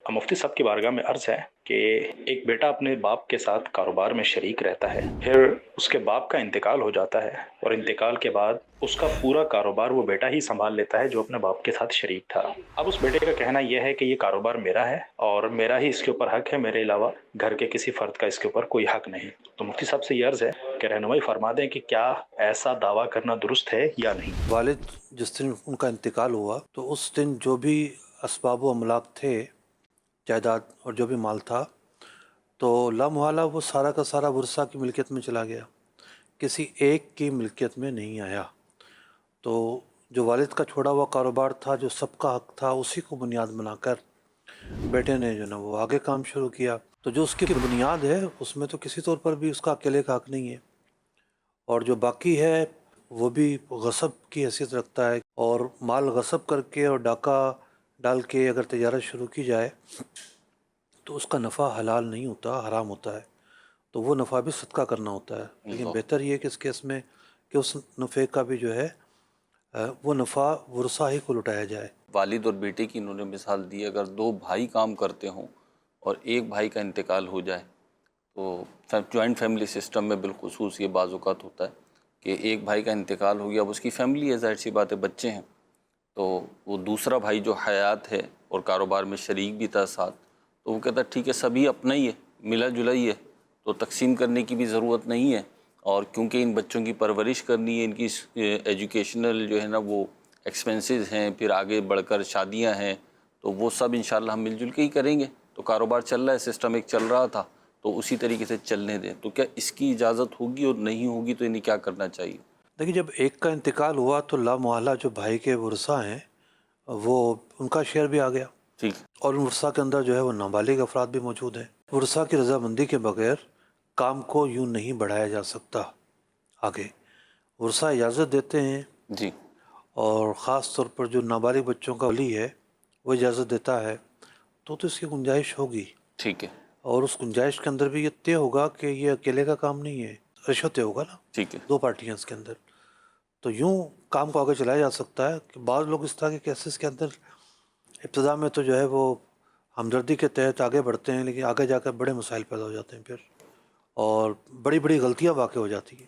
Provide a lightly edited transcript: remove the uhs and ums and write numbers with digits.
मुफ्ती साहब की बारगाह में अर्ज है कि एक बेटा अपने बाप के साथ कारोबार में शरीक रहता है, फिर उसके बाप का इंतकाल हो जाता है और इंतकाल के बाद उसका पूरा कारोबार वो बेटा ही संभाल लेता है जो अपने बाप के साथ शरीक था। अब उस बेटे का कहना यह है कि ये कारोबार मेरा है और मेरा ही इसके ऊपर हक है, मेरे अलावा घर के किसी फर्द का इसके ऊपर कोई हक नहीं। तो मुफ्ती साहब से ये अर्ज है कि रहनुमाई फरमा दें कि क्या ऐसा दावा करना दुरुस्त है या नहीं। वालिद जिस दिन उनका इंतकाल हुआ तो उस दिन जो भी असबाब व अमलाक थे, जायदाद और जो भी माल था, तो लामहला वो सारा का सारा वर्सा की मिल्कियत में चला गया, किसी एक की मिल्कियत में नहीं आया। तो जो वालिद का छोड़ा हुआ कारोबार था, जो सबका हक था, उसी को बुनियाद बनाकर बेटे ने जो ना वो आगे काम शुरू किया। तो जो उसकी बुनियाद है उसमें तो किसी तौर पर भी उसका अकेले का हक नहीं है, और जो बाकी है वो भी गसब की हैसियत रखता है। और माल गसब करके और डाका डाल के अगर तजारत शुरू की जाए तो उसका नफ़ा हलाल नहीं होता, हराम होता है। तो वो नफ़ा भी सदका करना होता है। लेकिन बेहतर ये है कि इस केस में कि उस नफ़े का भी जो है वो नफ़ा वर्सा ही को लुटाया जाए। वालिद और बेटे की इन्होंने मिसाल दी, अगर दो भाई काम करते हों और एक भाई का इंतकाल हो जाए तो जॉइंट फैमिली सिस्टम में बिलखुसूस ये बाज़-औक़ात होता है कि एक भाई का इंतकाल हो गया, अब उसकी फैमिली है, ज़ाहिर सी बात है, बच्चे हैं, तो वो दूसरा भाई जो हयात है और कारोबार में शरीक भी था साथ, तो वो कहता है ठीक है सभी अपना ही है, मिला जुला ही है, तो तकसीम करने की भी ज़रूरत नहीं है। और क्योंकि इन बच्चों की परवरिश करनी है, इनकी एजुकेशनल जो है ना वो एक्सपेंसेस हैं, फिर आगे बढ़कर शादियां हैं, तो वो सब इंशाल्लाह हम मिलजुल के ही करेंगे। तो कारोबार चल रहा है, सिस्टम एक चल रहा था, तो उसी तरीके से चलने दें। तो क्या इसकी इजाज़त होगी, और नहीं होगी तो इन्हें क्या करना चाहिए? देखिए, जब एक का इंतकाल हुआ तो लामहला जो भाई के वर्सा हैं वो उनका शेयर भी आ गया, ठीक। और उन वर्सा के अंदर जो है वो नाबालिग अफराद भी मौजूद हैं। वर्सा की रजामंदी के बगैर काम को यूँ नहीं बढ़ाया जा सकता आगे। वर्सा इजाज़त देते हैं, जी। और ख़ास तौर पर जो नाबालिग बच्चों का वली है वो इजाज़त देता है, तो इसकी गुंजाइश होगी। ठीक है। और उस गुंजाइश के अंदर भी ये तय होगा कि ये अकेले का काम नहीं है, रिश्वत तय होगा ना, ठीक है। दो पार्टियां इसके अंदर। तो यूँ काम को आगे चलाया जा सकता है कि बाद लोग इस तरह के केसेस के अंदर इब्तदा में तो जो है वो हमदर्दी के तहत आगे बढ़ते हैं, लेकिन आगे जाकर बड़े मसाइल पैदा हो जाते हैं फिर, और बड़ी बड़ी गलतियाँ वाक़ई हो जाती हैं।